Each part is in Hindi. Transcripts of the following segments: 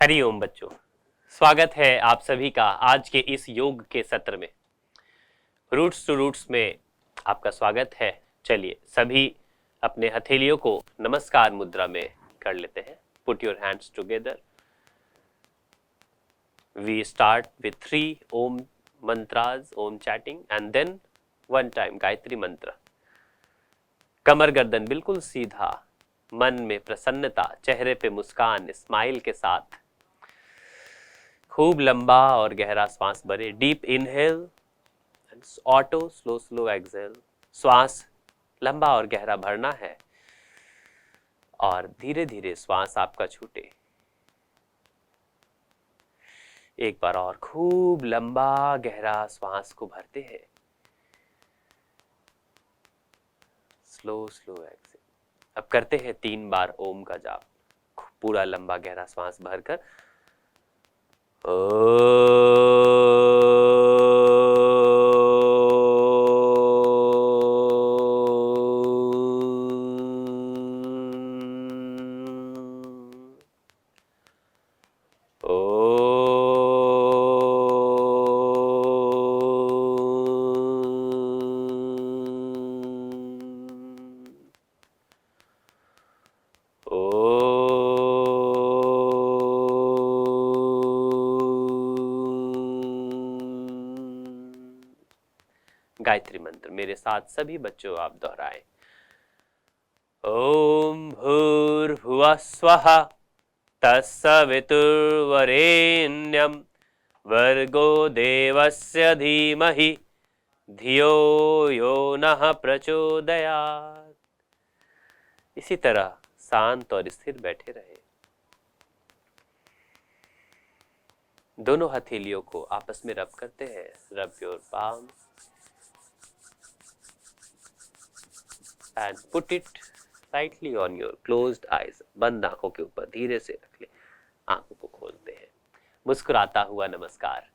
हरिओम बच्चों, स्वागत है आप सभी का आज के इस योग के सत्र में। रूट्स टू रूट्स में आपका स्वागत है। चलिए सभी अपने हथेलियों को नमस्कार मुद्रा में कर लेते हैं। Put your hands together. We start with 3 Om mantras, Om chanting and then 1 time Gayatri mantra. कमर गर्दन बिल्कुल सीधा, मन में प्रसन्नता, चेहरे पे मुस्कान, स्माइल के साथ खूब लंबा और गहरा श्वास भरे। Deep inhale and auto slow slow exhale. श्वास लंबा और गहरा भरना है और धीरे धीरे श्वास आपका छूटे। एक बार और खूब लंबा गहरा श्वास को भरते हैं, स्लो स्लो एक्सहेल। अब करते हैं 3 बार ओम का जाप, पूरा लंबा गहरा श्वास भरकर। गायत्री मंत्र मेरे साथ सभी बच्चों आप दोहराएं। ओम भूर्भुवः स्वः तत्सवितुर्वरेण्यं भर्गो देवस्य धीमहि धियो यो नः प्रचोदयात्। इसी तरह शांत और स्थिर बैठे रहे। दोनों हथेलियों को आपस में रब करते हैं। रब your palm and put it lightly on your closed eyes। बंद आंखों के ऊपर धीरे से रख ले। आंखों को खोलते हैं। मुस्कुराता हुआ नमस्कार।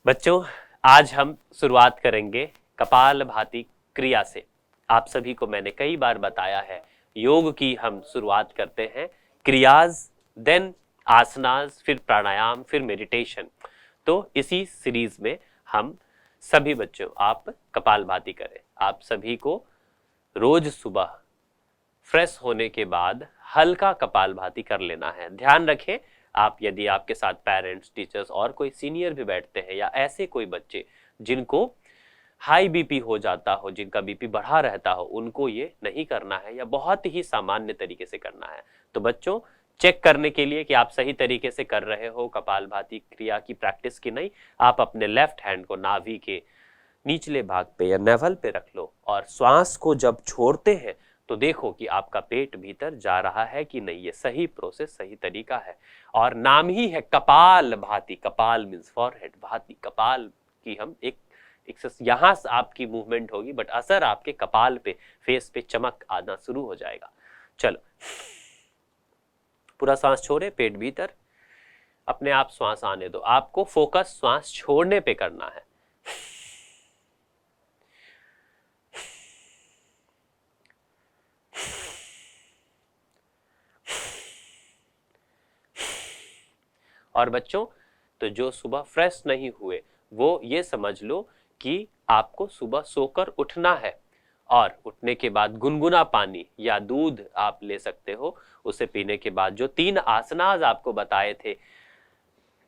बच्चों, आज हम शुरुआत करेंगे कपालभाति क्रिया से। आप सभी को मैंने कई बार बताया है, योग की हम शुरुआत करते हैं क्रियाज, देन आसनास, फिर प्राणायाम, फिर मेडिटेशन। तो इसी सीरीज में हम सभी बच्चों आप कपालभाति करें। आप सभी को रोज सुबह फ्रेश होने के बाद हल्का कपालभाति कर लेना है। ध्यान रखें, आप यदि आपके साथ पेरेंट्स, टीचर्स और कोई सीनियर भी बैठते हैं या ऐसे कोई बच्चे जिनको हाई बीपी हो जाता हो, जिनका बीपी बढ़ा रहता हो, उनको ये नहीं करना है या बहुत ही सामान्य तरीके से करना है। तो बच्चों, चेक करने के लिए कि आप सही तरीके से कर रहे हो कपालभाति क्रिया की प्रैक्टिस की नहीं, आप अपने लेफ्ट हैंड को नाभि के निचले भाग पे या नेवल पे रख लो और श्वास को जब छोड़ते हैं तो देखो कि आपका पेट भीतर जा रहा है कि नहीं। ये सही प्रोसेस, सही तरीका है और नाम ही है कपालभाति। कपाल मींस फॉरहेड, भाति कपाल की हम एक यहां से आपकी मूवमेंट होगी, बट असर आपके कपाल पे, फेस पे चमक आना शुरू हो जाएगा। चलो, पूरा सांस छोड़े, पेट भीतर, अपने आप श्वास आने दो। आपको फोकस श्वास छोड़ने पे करना है। और बच्चों, तो जो सुबह फ्रेश नहीं हुए वो ये समझ लो कि आपको सुबह सोकर उठना है और उठने के बाद गुनगुना पानी या दूध आप ले सकते हो। उसे पीने के बाद जो 3 आसनास आपको बताए थे,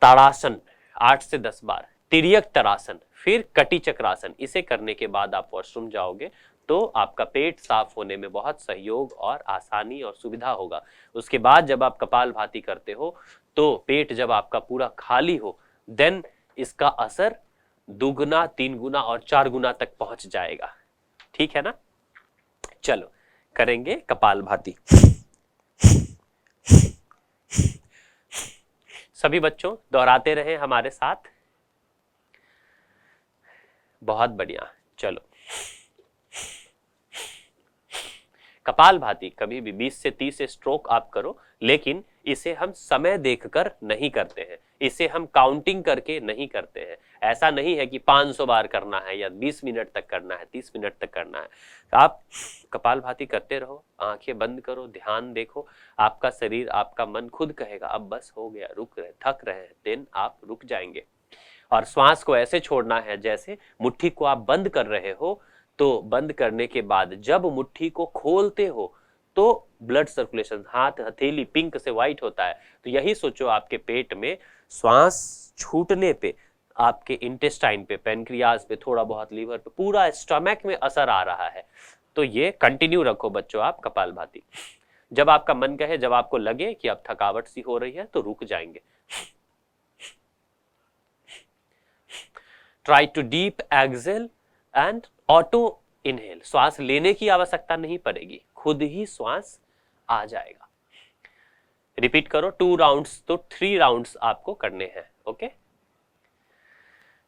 ताड़ासन 8 से 10 बार, तिर्यक तरासन, फिर कटी चक्रासन, इसे करने के बाद आप वॉशरूम जाओगे तो आपका पेट साफ होने में बहुत सहयोग और आसानी और सुविधा होगा। उसके बाद जब आप कपालभाति करते हो तो पेट जब आपका पूरा खाली हो, देन इसका असर 2 गुना, 3 गुना और 4 गुना तक पहुंच जाएगा। ठीक है ना? चलो करेंगे कपालभाति। सभी बच्चों दोहराते रहे हमारे साथ। बहुत बढ़िया। चलो, कपालभाति कभी भी 20 से 30 स्ट्रोक आप करो, लेकिन इसे हम समय देखकर नहीं करते हैं, इसे हम काउंटिंग करके नहीं करते हैं। ऐसा नहीं है कि 500 बार करना है या 20 मिनट तक करना है, 30 मिनट तक करना है। आप कपालभाति करते रहो, आंखें बंद करो, ध्यान देखो, आपका शरीर, आपका मन खुद कहेगा अब बस हो गया, रुक रहे, थक रहे हैं, देन आप रुक जाएंगे। और श्वास को ऐसे छोड़ना है जैसे मुट्ठी को आप बंद कर रहे हो, तो बंद करने के बाद जब मुट्ठी को खोलते हो तो ब्लड सर्कुलेशन, हाथ हथेली पिंक से व्हाइट होता है। तो यही सोचो आपके पेट में श्वास छूटने पे आपके इंटेस्टाइन पे, पेनक्रियाज पे, थोड़ा बहुत लीवर पे, पूरा स्टमक में असर आ रहा है। तो ये कंटिन्यू रखो बच्चों आप कपालभाति। जब आपका मन कहे, जब आपको लगे कि अब थकावट सी हो रही है तो रुक जाएंगे। Try to deep exhale and auto inhale. श्वास लेने की आवश्यकता नहीं पड़ेगी, खुद ही श्वास आ जाएगा। रिपीट करो 2 राउंड्स, तो 3 राउंड्स आपको करने हैं। Okay,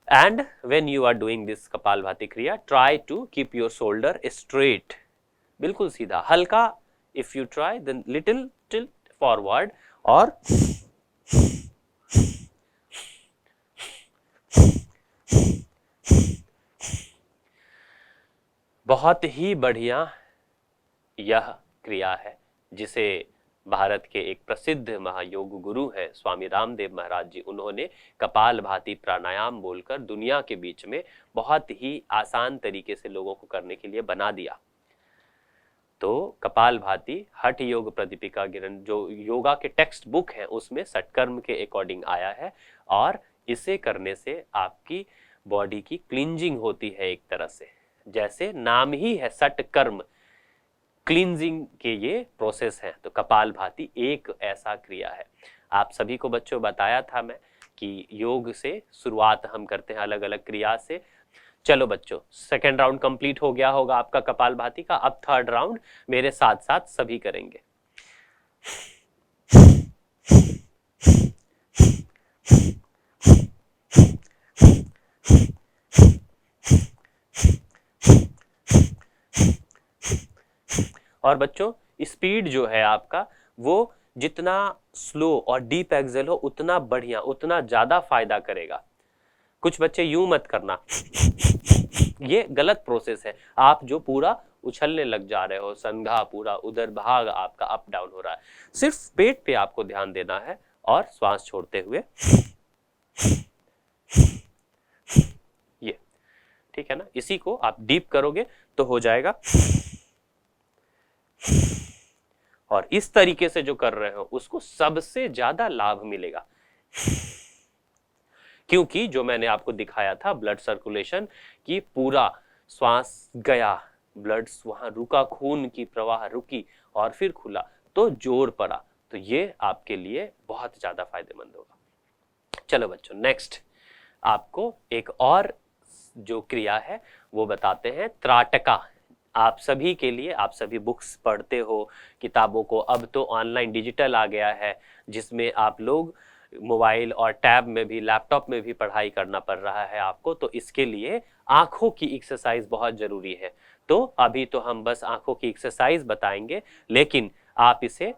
and when you are doing this kapalbhati kriya, try to keep your shoulder straight, बिल्कुल सीधा, हल्का, if you try then little tilt forward, और बहुत ही बढ़िया यह क्रिया है जिसे भारत के एक प्रसिद्ध महायोग गुरु हैं स्वामी रामदेव महाराज जी, उन्होंने कपालभाति प्राणायाम बोलकर दुनिया के बीच में बहुत ही आसान तरीके से लोगों को करने के लिए बना दिया। तो कपालभाति हठ योग प्रदीपिका गिरन, जो योगा के टेक्स्ट बुक है, उसमें षटकर्म के अकॉर्डिंग आया है, और इसे करने से आपकी बॉडी की क्लींजिंग होती है। एक तरह से जैसे नाम ही है षटकर्म, क्लींजिंग के ये प्रोसेस है। तो कपालभाति एक ऐसा क्रिया है। आप सभी को बच्चों बताया था मैं कि योग से शुरुआत हम करते हैं अलग अलग क्रिया से। चलो बच्चों, सेकेंड राउंड कंप्लीट हो गया होगा आपका कपालभाति का। अब थर्ड राउंड मेरे साथ साथ सभी करेंगे। और बच्चों स्पीड जो है आपका, वो जितना स्लो और डीप एक्सेल हो उतना बढ़िया, उतना ज्यादा फायदा करेगा। कुछ बच्चे यूं मत करना, ये गलत प्रोसेस है। आप जो पूरा उछलने लग जा रहे हो, संघा पूरा उधर भाग आपका अप डाउन हो रहा है। सिर्फ पेट पे आपको ध्यान देना है और श्वास छोड़ते हुए ये, ठीक है ना। इसी को आप डीप करोगे तो हो जाएगा। और इस तरीके से जो कर रहे हो उसको सबसे ज्यादा लाभ मिलेगा, क्योंकि जो मैंने आपको दिखाया था ब्लड सर्कुलेशन की, पूरा श्वास गया, ब्लड वहां रुका, खून की प्रवाह रुकी और फिर खुला तो जोर पड़ा। तो ये आपके लिए बहुत ज्यादा फायदेमंद होगा। चलो बच्चों, नेक्स्ट आपको एक और जो क्रिया है वो बताते हैं, त्राटका। आप सभी के लिए, आप सभी बुक्स पढ़ते हो, किताबों को, अब तो ऑनलाइन डिजिटल आ गया है जिसमें आप लोग मोबाइल और टैब में भी, लैपटॉप में भी पढ़ाई करना पड़ रहा है आपको। तो इसके लिए आंखों की एक्सरसाइज बहुत जरूरी है। तो अभी तो हम बस आंखों की एक्सरसाइज बताएंगे, लेकिन आप इसे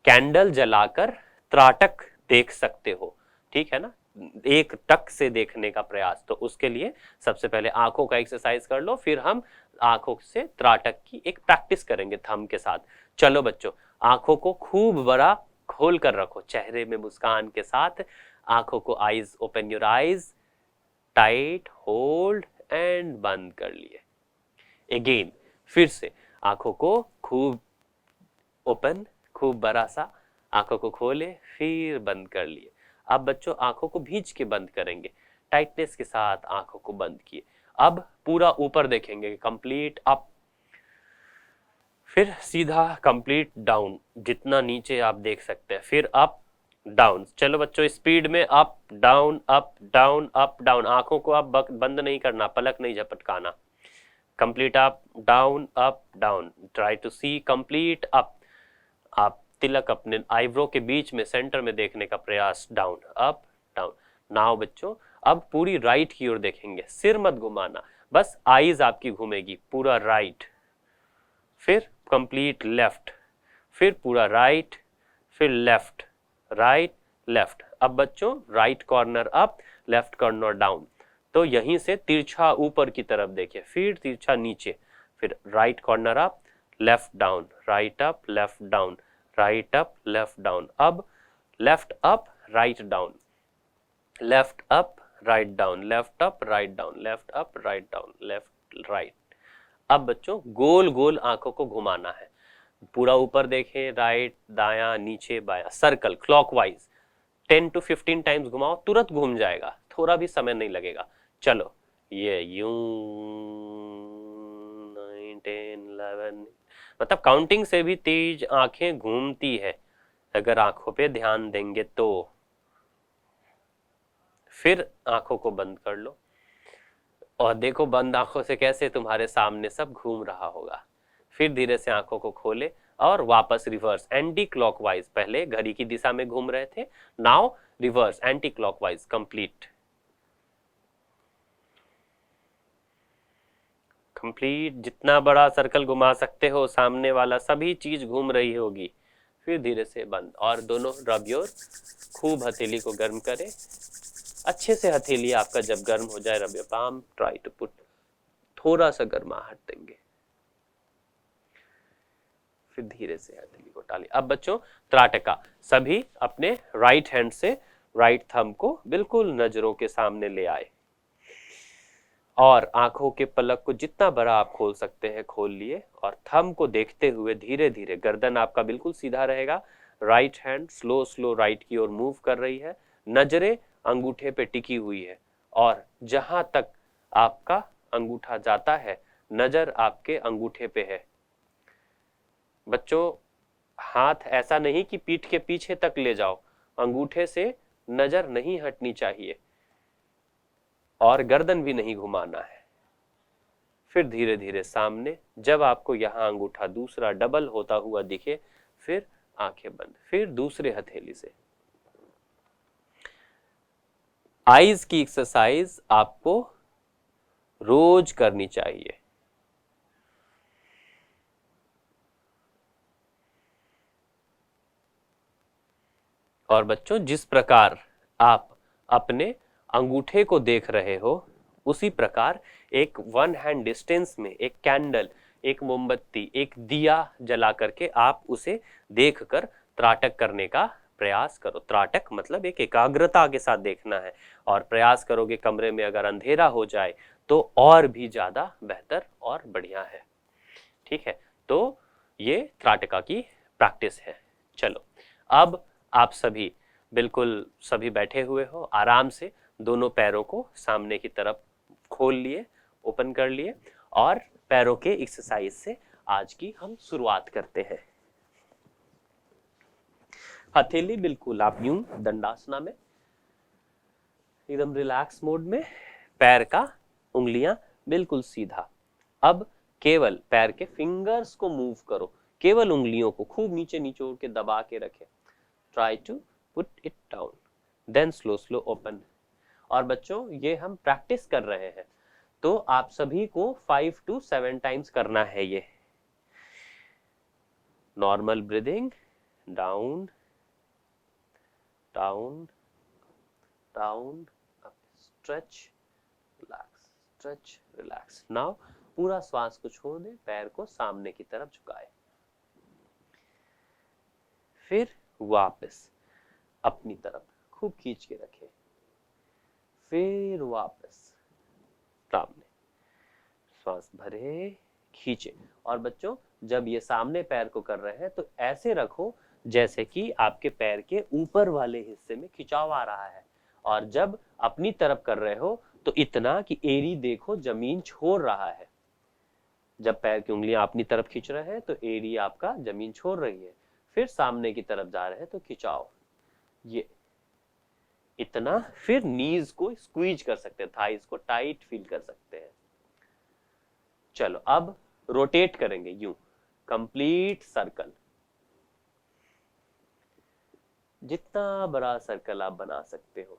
कैंडल जलाकर त्राटक देख सकते हो, ठीक है ना, एक टक से देखने का प्रयास। तो उसके लिए सबसे पहले आंखों का एक्सरसाइज कर लो, फिर हम आंखों से त्राटक की एक प्रैक्टिस करेंगे थंब के साथ। चलो बच्चों, आंखों को खूब बड़ा खोल कर रखो, चेहरे में मुस्कान के साथ आंखों को, eyes open your eyes, tight hold and बंद कर लिए। अगेन, फिर से आंखों को खूब ओपन, खूब बड़ा सा, आंखों को खोले फिर बंद कर लिए। अब बच्चों आंखों को भींच के बंद करेंगे, टाइटनेस के साथ आंखों को बंद किए। अब पूरा ऊपर देखेंगे, कंप्लीट अप, फिर सीधा कंप्लीट डाउन, जितना नीचे आप देख सकते हैं, फिर अप डाउन। चलो बच्चों, स्पीड में up down up down up down. आंखों को आप बंद नहीं करना, पलक नहीं झपटकाना। Complete up down up down, try to see complete up. आप तिलक अपने आईब्रो के बीच में सेंटर में देखने का प्रयास, डाउन अप डाउन। नाउ बच्चों, अब पूरी राइट की ओर देखेंगे, सिर मत घुमाना, बस आईज आपकी घूमेगी पूरा राइट, फिर कंप्लीट लेफ्ट, फिर पूरा राइट, फिर लेफ्ट, राइट, लेफ्ट। अब बच्चों right corner up, left corner down, तो यहीं से तिरछा ऊपर की तरफ देखिए, फिर तिरछा नीचे, फिर right corner up, left down, right up, left down, right up, left down. अब left up, right down, left up, right down, left up, right down, left up, right down, left right. अब बच्चों गोल गोल आंखों को घुमाना है, पूरा ऊपर देखें, राइट, दायां, नीचे, बायां, सर्कल क्लॉकवाइज 10 to 15 टाइम्स घुमाओ, तुरंत घूम जाएगा, थोड़ा भी समय नहीं लगेगा। चलो ये यूं 9 10 11, मतलब काउंटिंग से भी तेज आंखें घूमती है अगर आंखों पे ध्यान देंगे तो। फिर आंखों को बंद कर लो और देखो बंद आंखों से कैसे तुम्हारे सामने सब घूम रहा होगा। फिर धीरे से आंखों को खोले और वापस रिवर्स एंटी क्लॉकवाइज, पहले घड़ी की दिशा में घूम रहे थे, now reverse anti clockwise complete. Complete जितना बड़ा सर्कल घुमा सकते हो, सामने वाला सभी चीज घूम रही होगी। फिर धीरे से बंद और दोनों रब योर, खूब हथेली को गर्म करें अच्छे से। हथेली आपका जब गर्म हो जाए, rub your palm, try to put, थोड़ा सा गर्माहट देंगे, फिर धीरे से हथेली को टाली। अब बच्चों त्राटका, सभी अपने राइट हैंड से राइट थंब को बिल्कुल नजरों के सामने ले आए और आंखों के पलक को जितना बड़ा आप खोल सकते हैं खोल लिए और थंब को देखते हुए धीरे धीरे, गर्दन आपका बिल्कुल सीधा रहेगा, right hand slow slow right की ओर मूव कर रही है, नजरें अंगूठे पे टिकी हुई है और जहां तक आपका अंगूठा जाता है नजर आपके अंगूठे पे है। बच्चों हाथ ऐसा नहीं कि पीठ के पीछे तक ले जाओ, अंगूठे से नजर नहीं हटनी चाहिए और गर्दन भी नहीं घुमाना है। फिर धीरे धीरे सामने, जब आपको यहां अंगूठा दूसरा डबल होता हुआ दिखे फिर आंखें बंद, फिर दूसरे हथेली से। आईज की एक्सरसाइज आपको रोज करनी चाहिए। और बच्चों जिस प्रकार आप अपने अंगूठे को देख रहे हो उसी प्रकार एक 1 हैंड डिस्टेंस में एक कैंडल, एक मोमबत्ती, एक दिया जला करके आप उसे देखकर त्राटक करने का प्रयास करो। त्राटक मतलब एक एकाग्रता के साथ देखना है और प्रयास करोगे कमरे में अगर अंधेरा हो जाए तो और भी ज्यादा बेहतर और बढ़िया है। ठीक है, तो ये त्राटका की प्रैक्टिस है। चलो अब आप सभी बिल्कुल सभी बैठे हुए हो, आराम से दोनों पैरों को सामने की तरफ खोल लिए, ओपन कर लिए और पैरों के एक्सरसाइज से आज की हम शुरुआत करते हैं। हथेली बिल्कुल आप यूं दंडासना में एकदम रिलैक्स मोड में, पैर का उंगलियां बिल्कुल सीधा। अब केवल पैर के फिंगर्स को मूव करो, केवल उंगलियों को खूब नीचे निचोड़ के दबा के रखें। Try to put it down, then slow slow open. और बच्चों ये हम प्रैक्टिस कर रहे हैं तो आप सभी को 5 to 7 टाइम्स करना है। ये normal breathing, down down down, stretch relax, stretch relax. Now पूरा श्वास को छोड़ दें, पैर को सामने की तरफ झुकाए, फिर वापस अपनी तरफ खूब खींच के रखें, फिर वापस सामने, श्वास भरे खींचे। और बच्चों जब ये सामने पैर को कर रहे हैं तो ऐसे रखो जैसे कि आपके पैर के ऊपर वाले हिस्से में खिंचाव आ रहा है और जब अपनी तरफ कर रहे हो तो इतना कि एड़ी देखो जमीन छोड़ रहा है। जब पैर की उंगलियां अपनी तरफ खींच रहे हैं तो एड़ी आपका जमीन छोड़ रही है, फिर सामने की तरफ जा रहे हैं तो खिंचाव ये इतना, फिर नीज को स्क्वीज कर सकते हैं, थाइस को टाइट फील कर सकते हैं। चलो अब रोटेट करेंगे यूं, कंप्लीट सर्कल, जितना बड़ा सर्कल आप बना सकते हो।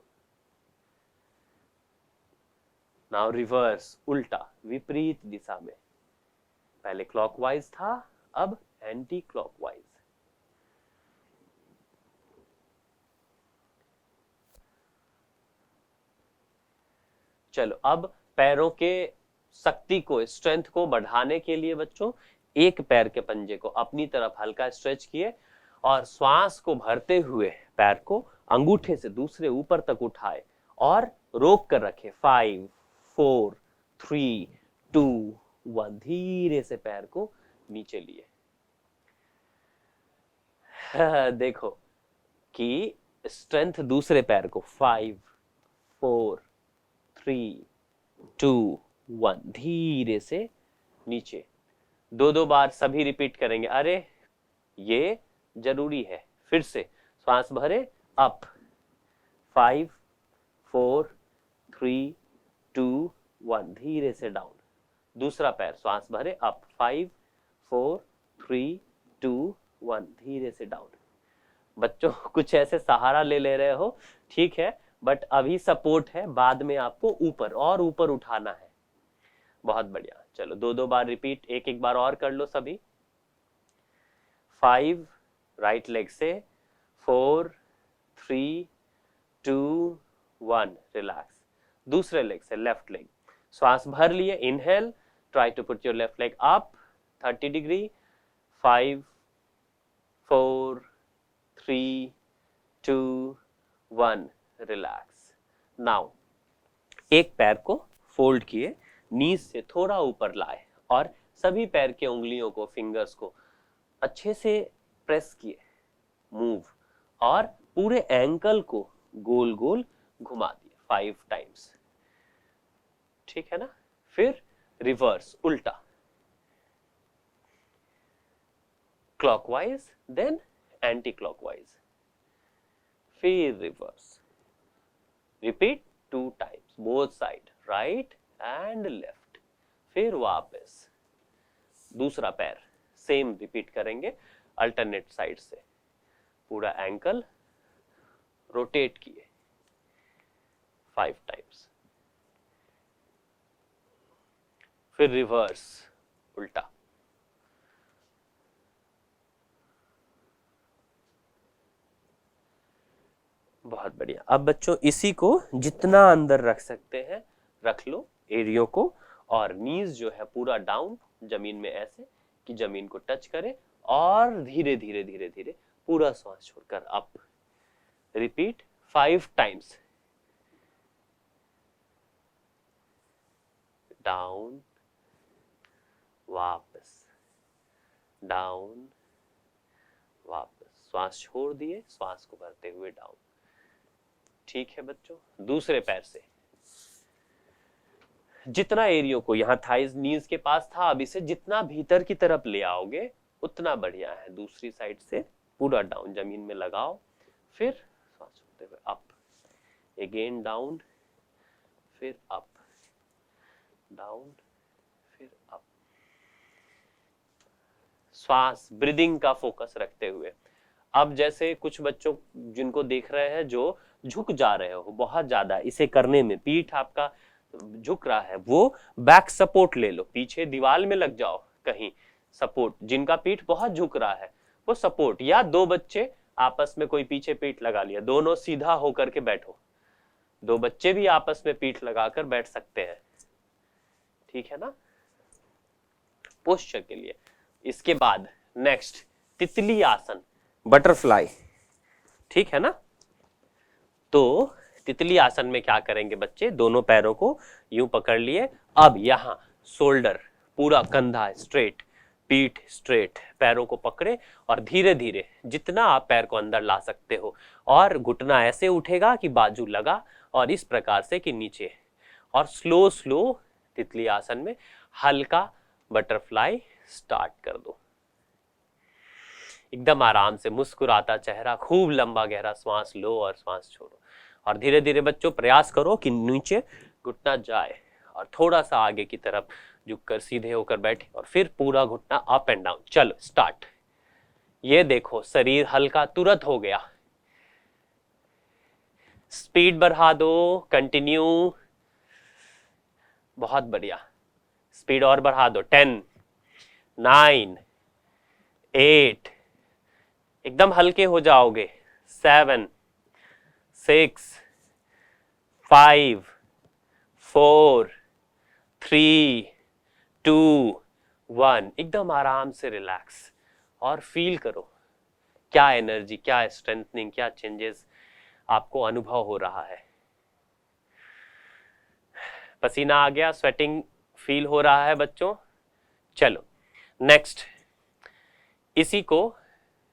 नाउ रिवर्स, उल्टा विपरीत दिशा में, पहले क्लॉकवाइज था अब एंटी क्लॉकवाइज। चलो अब पैरों के शक्ति को, स्ट्रेंथ को बढ़ाने के लिए बच्चों एक पैर के पंजे को अपनी तरफ हल्का स्ट्रेच किए और श्वास को भरते हुए पैर को अंगूठे से दूसरे ऊपर तक उठाए और रोक कर रखे। 5 4 3 2 1। धीरे से पैर को नीचे लिए। देखो कि स्ट्रेंथ दूसरे पैर को 5 4 3 2 1 धीरे से नीचे। 2 बार सभी रिपीट करेंगे। अरे ये जरूरी है। फिर से श्वास भरे, अप 5 4 3 2 1 धीरे से डाउन। दूसरा पैर श्वास भरे, अप 5 4 3 2 1 धीरे से डाउन। बच्चों कुछ ऐसे सहारा ले रहे हो, ठीक है, बट अभी सपोर्ट है, बाद में आपको ऊपर और ऊपर उठाना है। बहुत बढ़िया। चलो 2 बार रिपीट, एक बार और कर लो सभी। 5 राइट लेग से, 4 3 2 1 रिलैक्स। दूसरे लेग से लेफ्ट लेग, श्वास भर लिए, inhale, try to put your left leg up 30 degree. 5 4 3 2 1 relax. Now एक पैर को फोल्ड किए, नीज से थोड़ा ऊपर लाए और सभी पैर के उंगलियों को, फिंगर्स को अच्छे से प्रेस किए, मूव, और पूरे एंकल को गोल गोल घुमा दिए 5 टाइम्स। ठीक है ना। फिर रिवर्स, उल्टा, क्लॉकवाइज देन एंटी क्लॉकवाइज, फिर reverse. Repeat 2 times both side, right and left. फिर वापस दूसरा पैर सेम रिपीट करेंगे, अल्टरनेट साइड से। पूरा एंकल रोटेट किए 5 टाइम्स। फिर रिवर्स, उल्टा। बहुत बढ़िया। अब बच्चों इसी को जितना अंदर रख सकते हैं रख लो, एरियो को, और नीज जो है पूरा डाउन जमीन में, ऐसे कि जमीन को टच करे, और धीरे धीरे धीरे धीरे पूरा श्वास छोड़कर अप। Repeat 5 times. डाउन, वापस, डाउन, वापस। श्वास छोड़ दिए, श्वास को भरते हुए डाउन। ठीक है बच्चों। दूसरे पैर से जितना एरियो को, यहां थाइज नीज के पास था, अब इसे जितना भीतर की तरफ ले आओगे उतना बढ़िया है। दूसरी साइड से पूरा डाउन जमीन में लगाओ, फिर श्वास छोड़ते हुए अप, अगेन डाउन, फिर अप, डाउन, फिर अप। श्वास, ब्रीदिंग का फोकस रखते हुए। अब जैसे कुछ बच्चों जिनको देख रहे हैं जो झुक जा रहे हो बहुत ज्यादा, इसे करने में पीठ आपका झुक रहा है, वो बैक सपोर्ट ले लो, पीछे दीवार में लग जाओ कहीं सपोर्ट। जिनका पीठ बहुत झुक रहा है वो सपोर्ट, या 2 बच्चे आपस में कोई पीछे पीठ लगा लिया, दोनों सीधा होकर के बैठो। 2 बच्चे भी आपस में पीठ लगाकर बैठ सकते हैं, ठीक है ना, पोस्चर के लिए। इसके बाद नेक्स्ट तितली आसन, बटरफ्लाई, ठीक है ना। तो तितली आसन में क्या करेंगे बच्चे, दोनों पैरों को यूं पकड़ लिए। अब यहां शोल्डर, पूरा कंधा स्ट्रेट, पीठ स्ट्रेट, पैरों को पकड़े और धीरे धीरे जितना आप पैर को अंदर ला सकते हो, और घुटना ऐसे उठेगा कि बाजू लगा, और इस प्रकार से कि नीचे, और स्लो स्लो तितली आसन में हल्का बटरफ्लाई स्टार्ट कर दो। एकदम आराम से, मुस्कुराता चेहरा, खूब लंबा गहरा श्वास लो और श्वास छोड़ो, और धीरे धीरे बच्चों प्रयास करो कि नीचे घुटना जाए और थोड़ा सा आगे की तरफ झुककर सीधे होकर बैठे, और फिर पूरा घुटना अप एंड डाउन। चलो स्टार्ट। ये देखो शरीर हल्का तुरंत हो गया। स्पीड बढ़ा दो, कंटिन्यू, बहुत बढ़िया। स्पीड और बढ़ा दो। 10 9 8, एकदम हल्के हो जाओगे, 7, 6, 5, 4, 3, 2, 1, एकदम आराम से रिलैक्स और फील करो क्या एनर्जी, क्या स्ट्रेंथनिंग, क्या चेंजेस आपको अनुभव हो रहा है। पसीना आ गया, स्वेटिंग फील हो रहा है बच्चों। चलो नेक्स्ट, इसी को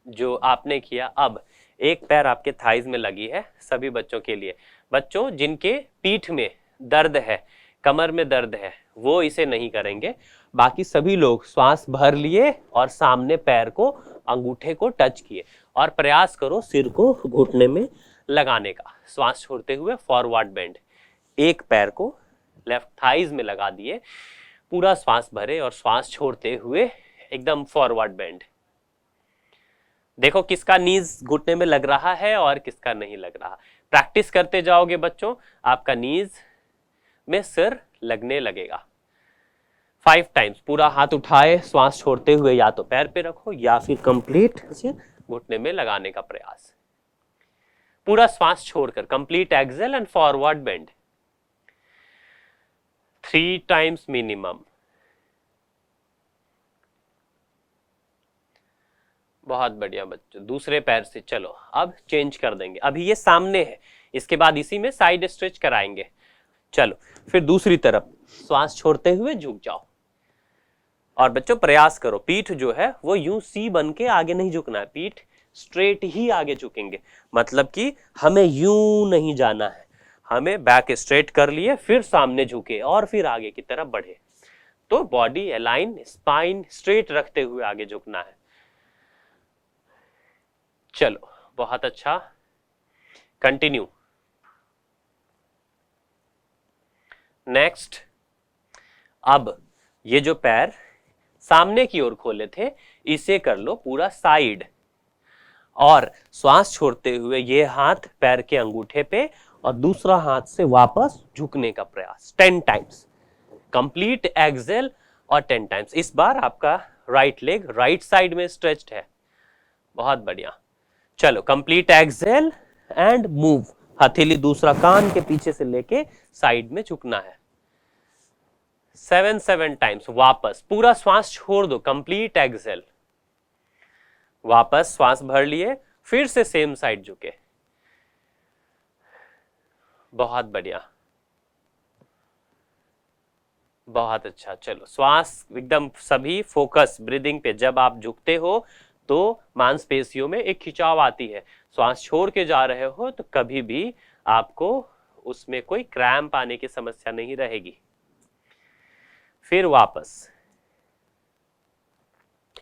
जो आपने किया, अब एक पैर आपके थाइज में लगी है सभी बच्चों के लिए। बच्चों जिनके पीठ में दर्द है, कमर में दर्द है, वो इसे नहीं करेंगे। बाकी सभी लोग श्वास भर लिए और सामने पैर को, अंगूठे को टच किए और प्रयास करो सिर को घुटने में लगाने का। श्वास छोड़ते हुए फॉरवर्ड बेंड, एक पैर को लेफ्ट थाइज में लगा दिए, पूरा श्वास भरे और श्वास छोड़ते हुए एकदम फॉरवर्ड बेंड। देखो किसका नीज घुटने में लग रहा है और किसका नहीं लग रहा। प्रैक्टिस करते जाओगे बच्चों, आपका नीज में सिर लगने लगेगा। 5 टाइम्स पूरा हाथ उठाए, श्वास छोड़ते हुए या तो पैर पे रखो या फिर कंप्लीट घुटने में लगाने का प्रयास। पूरा श्वास छोड़कर complete exhale and forward bend 3 times minimum. बहुत बढ़िया बच्चों, दूसरे पैर से चलो, अब चेंज कर देंगे। अभी ये सामने है, इसके बाद इसी में साइड स्ट्रेच कराएंगे। चलो फिर दूसरी तरफ श्वास छोड़ते हुए झुक जाओ और बच्चों प्रयास करो, पीठ जो है वो यूं सी बन के आगे नहीं झुकना है, पीठ स्ट्रेट ही आगे झुकेंगे। मतलब कि हमें यूं नहीं जाना है, हमें बैक स्ट्रेट कर लिए, फिर सामने झुके और फिर आगे की तरफ बढ़े। तो बॉडी अलाइन, स्पाइन स्ट्रेट रखते हुए आगे झुकना है। चलो बहुत अच्छा, कंटिन्यू। नेक्स्ट, अब ये जो पैर सामने की ओर खोले थे, इसे कर लो पूरा साइड और श्वास छोड़ते हुए ये हाथ पैर के अंगूठे पे और दूसरा हाथ से वापस झुकने का प्रयास 10 टाइम्स। कंप्लीट एक्सेल और 10 टाइम्स। इस बार आपका राइट लेग राइट साइड में स्ट्रेच्ड है। बहुत बढ़िया। चलो कंप्लीट एक्सेल एंड मूव। हथेली दूसरा कान के पीछे से लेके साइड में झुकना है। 7 टाइम्स। वापस पूरा श्वास छोड़ दो, कंप्लीट एक्सेल। वापस श्वास भर लिए, फिर से सेम साइड झुके। बहुत बढ़िया, बहुत अच्छा। चलो श्वास एकदम सभी फोकस ब्रीदिंग पे। जब आप झुकते हो तो मांसपेशियों में एक खिंचाव आती है। श्वास छोड़ के जा रहे हो तो कभी भी आपको उसमें कोई क्रैम्प आने की समस्या नहीं रहेगी। फिर वापस।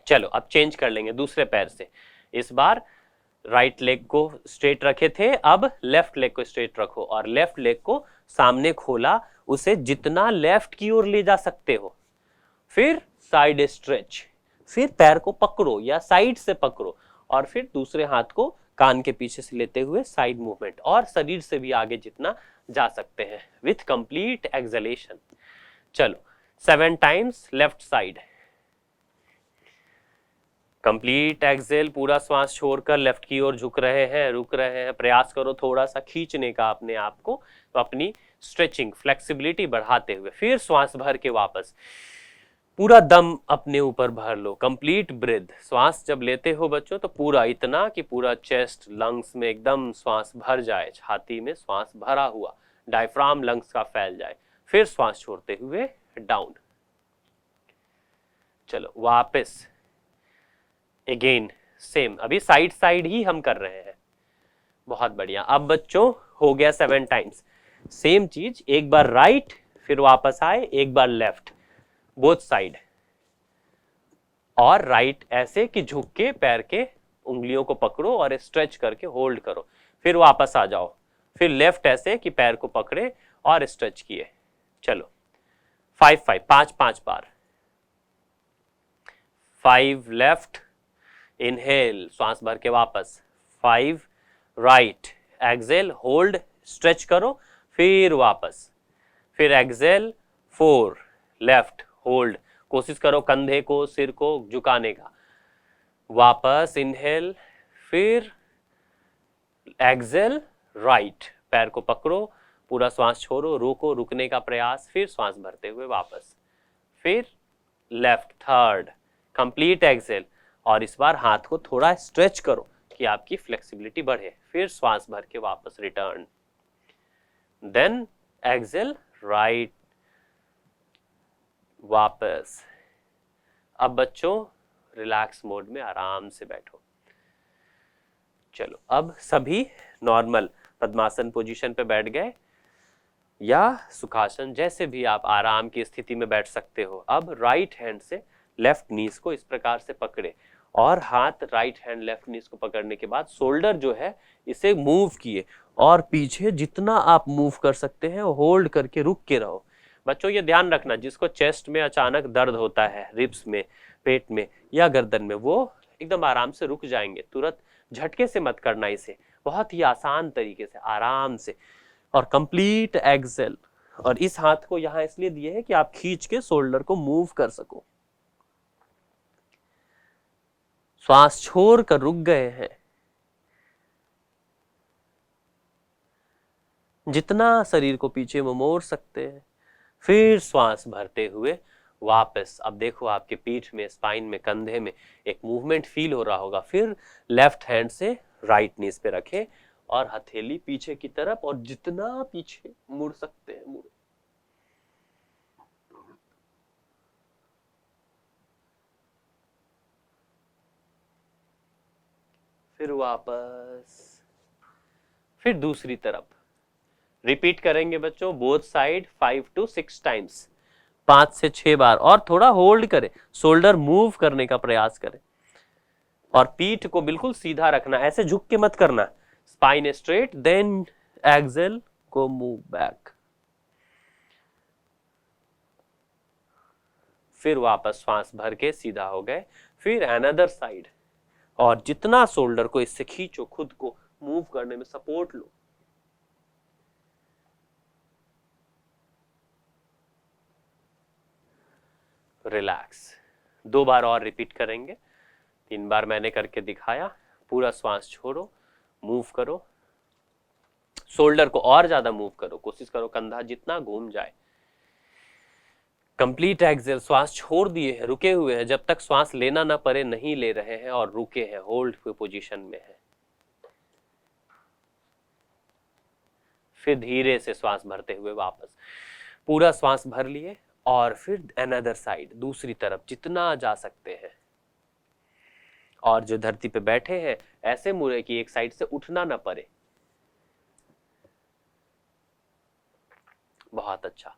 चलो अब चेंज कर लेंगे दूसरे पैर से। इस बार राइट लेग को स्ट्रेट रखे थे, अब लेफ्ट लेग को स्ट्रेट रखो और लेफ्ट लेग को सामने खोला, उसे जितना लेफ्ट की ओर ले जा सकते हो। फिर साइड स्ट्रेच, फिर पैर को पकड़ो या साइड से पकड़ो और फिर दूसरे हाथ को कान के पीछे से लेते हुए साइड मूवमेंट और शरीर से भी आगे जितना जा सकते हैं विथ कंप्लीट एक्सलेशन। चलो 7 times left side. Complete exhale, पूरा श्वास छोड़कर लेफ्ट की ओर झुक रहे हैं, रुक रहे हैं। प्रयास करो थोड़ा सा खींचने का अपने आप को, तो अपनी स्ट्रेचिंग फ्लेक्सिबिलिटी बढ़ाते हुए फिर श्वास भर के वापस पूरा दम अपने ऊपर भर लो। Complete breathe. श्वास जब लेते हो बच्चों तो पूरा इतना कि पूरा चेस्ट लंग्स में एकदम श्वास भर जाए, छाती में श्वास भरा हुआ, डायफ्राम लंग्स का फैल जाए। फिर श्वास छोड़ते हुए डाउन। चलो वापस अगेन सेम, अभी साइड साइड ही हम कर रहे हैं। बहुत बढ़िया। अब बच्चों हो गया 7 टाइम्स। सेम चीज, एक बार राइट, फिर वापस आए, एक बार लेफ्ट, बोथ साइड। और राइट ऐसे कि झुक के पैर के उंगलियों को पकड़ो और स्ट्रेच करके होल्ड करो, फिर वापस आ जाओ। फिर लेफ्ट ऐसे कि पैर को पकड़े और स्ट्रेच किए। चलो 5 5 बार। 5 लेफ्ट, इनहेल, श्वास भर के वापस। 5 राइट, एक्सेल, होल्ड, स्ट्रेच करो, फिर वापस। फिर एक्सेल, 4 लेफ्ट, होल्ड। कोशिश करो कंधे को, सिर को झुकाने का। वापस इनहेल, फिर एक्सेल, राइट, पैर को पकड़ो, पूरा श्वास छोड़ो, रोको, रुकने का प्रयास, फिर श्वास भरते हुए वापस, फिर लेफ्ट, थर्ड, कंप्लीट एक्सेल, और इस बार हाथ को थोड़ा स्ट्रेच करो कि आपकी फ्लेक्सिबिलिटी बढ़े, फिर श्वास भर के वापस रिटर्न, देन एक्सेल, राइट, वापस। अब बच्चों रिलैक्स मोड में आराम से बैठो। चलो अब सभी नॉर्मल पद्मासन पोजीशन पे बैठ गए या सुखासन, जैसे भी आप आराम की स्थिति में बैठ सकते हो। अब राइट हैंड से लेफ्ट नीज को इस प्रकार से पकड़े और हाथ राइट हैंड लेफ्ट नीज को पकड़ने के बाद शोल्डर जो है इसे मूव किए और पीछे जितना आप मूव कर सकते हैं होल्ड करके रुक के रहो। बच्चों ये ध्यान रखना, जिसको चेस्ट में अचानक दर्द होता है, रिब्स में, पेट में या गर्दन में, वो एकदम आराम से रुक जाएंगे, तुरंत झटके से मत करना इसे, बहुत ही आसान तरीके से आराम से, और कंप्लीट एक्सेल। और इस हाथ को यहां इसलिए दिए है कि आप खींच के शोल्डर को मूव कर सको। श्वास छोड़ कर रुक गए हैं, जितना शरीर को पीछे में मोड़ सकते हैं, फिर श्वास भरते हुए वापस। अब देखो आपके पीठ में, स्पाइन में, कंधे में एक मूवमेंट फील हो रहा होगा। फिर लेफ्ट हैंड से राइट नीज पे रखें और हथेली पीछे की तरफ, और जितना पीछे मुड़ सकते हैं मुड़। फिर वापस, फिर दूसरी तरफ रिपीट करेंगे बच्चों, बोथ साइड 5 to 6 टाइम्स, 5 से 6 बार, और थोड़ा होल्ड करें, शोल्डर मूव करने का प्रयास करें और पीठ को बिल्कुल सीधा रखना, ऐसे झुक के मत करना, स्पाइन स्ट्रेट, देन एक्सेल को मूव बैक, फिर वापस श्वास भर के सीधा हो गए, फिर अनदर साइड, और जितना शोल्डर को इससे खींचो, खुद को मूव करने में सपोर्ट लो। रिलैक्स। 2 बार और रिपीट करेंगे, 3 बार मैंने करके दिखाया। पूरा श्वास छोड़ो, मूव करो, शोल्डर को और ज्यादा मूव करो, कोशिश करो कंधा जितना घूम जाए। कंप्लीट एक्सेल, श्वास छोड़ दिए हैं, रुके हुए हैं, जब तक श्वास लेना ना पड़े नहीं ले रहे हैं, और रुके हैं, होल्ड पोजीशन में है। फिर धीरे से श्वास भरते हुए वापस, पूरा श्वास भर लिए, और फिर अनदर साइड, दूसरी तरफ जितना जा सकते हैं, और जो धरती पे बैठे हैं ऐसे मुड़े कि एक साइड से उठना ना पड़े। बहुत अच्छा।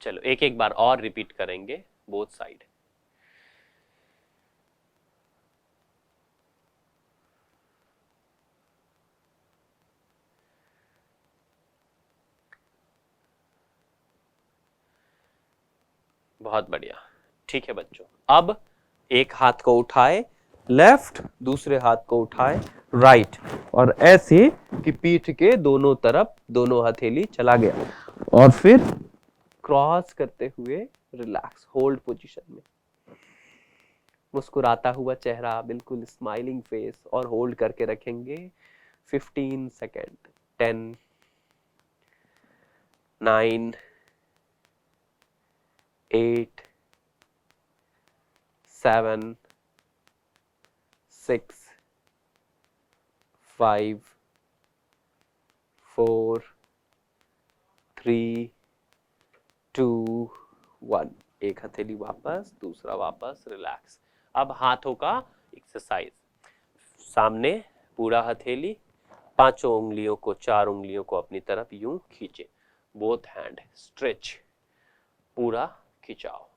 चलो एक एक बार और रिपीट करेंगे, बोथ साइड। बहुत बढ़िया, ठीक है बच्चों। अब एक हाथ को उठाए लेफ्ट, दूसरे हाथ को उठाए राइट, और ऐसे कि पीठ के दोनों तरफ दोनों हथेली चला गया, और फिर क्रॉस करते हुए रिलैक्स होल्ड पोजीशन में, मुस्कुराता हुआ चेहरा, बिल्कुल स्माइलिंग फेस, और होल्ड करके रखेंगे 15 सेकेंड। 10, 9, 8, 7, 6, 5, 4, 3, 2, 1। एक हथेली वापस, दूसरा वापस, रिलैक्स। अब हाथों का एक्सरसाइज, सामने पूरा हथेली, 5 उंगलियों को, 4 उंगलियों को अपनी तरफ यूं खींचे, बोथ हैंड स्ट्रेच, पूरा खिंचाओ।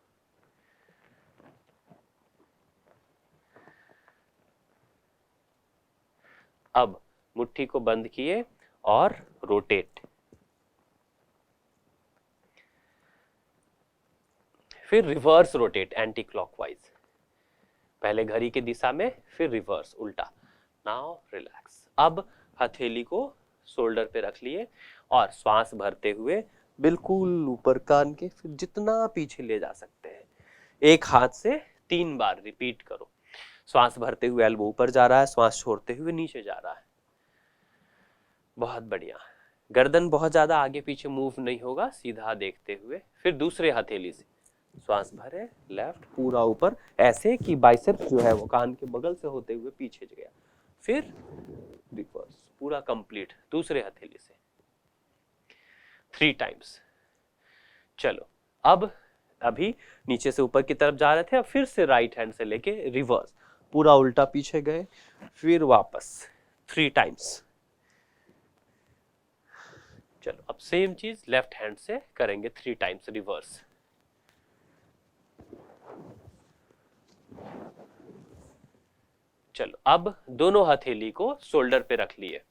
अब मुट्ठी को बंद किए और रोटेट, फिर रिवर्स रोटेट एंटी क्लॉकवाइज, पहले घड़ी की दिशा में, फिर रिवर्स उल्टा। Now relax. अब हथेली को शोल्डर पे रख लिए और श्वास भरते हुए बिल्कुल ऊपर कान के, फिर जितना पीछे ले जा सकते हैं। एक हाथ से 3 बार रिपीट करो। श्वास भरते हुए एल्बो ऊपर जा रहा है, श्वास छोड़ते हुए नीचे जा रहा है। बहुत बढ़िया। गर्दन बहुत ज्यादा आगे पीछे मूव नहीं होगा, सीधा देखते हुए। फिर दूसरे हथेली से श्वास भरे, लेफ्ट पूरा ऊपर, ऐसे कि बाइसेप्स जो है वो कान के बगल से होते हुए पीछे गया। फिर रिवर्स पूरा कंप्लीट दूसरे हथेली से 3 टाइम्स। चलो अब अभी नीचे से ऊपर की तरफ जा रहे थे, अब फिर से राइट हैंड से लेके रिवर्स पूरा उल्टा पीछे गए, फिर वापस 3 टाइम्स। चलो अब सेम चीज लेफ्ट हैंड से करेंगे 3 टाइम्स रिवर्स। चलो अब दोनों हथेली को शोल्डर पे रख लिए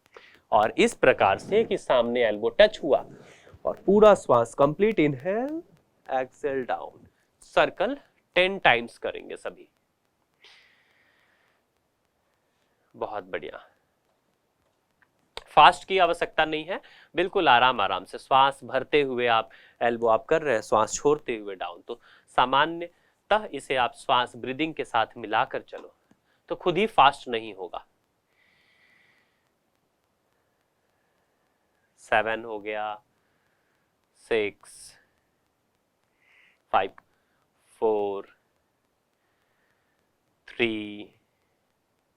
और इस प्रकार से कि सामने एल्बो टच हुआ और पूरा श्वास complete, inhale exhale down, circle 10 times करेंगे सभी। बहुत बढ़िया। फास्ट की आवश्यकता नहीं है, बिल्कुल आराम आराम से श्वास भरते हुए आप एल्बो आप कर रहे हैं, श्वास छोड़ते हुए डाउन। तो सामान्यतः इसे आप श्वास ब्रीदिंग के साथ मिलाकर चलो तो खुद ही फास्ट नहीं होगा। 7 हो गया, 6, 5, 4, 3,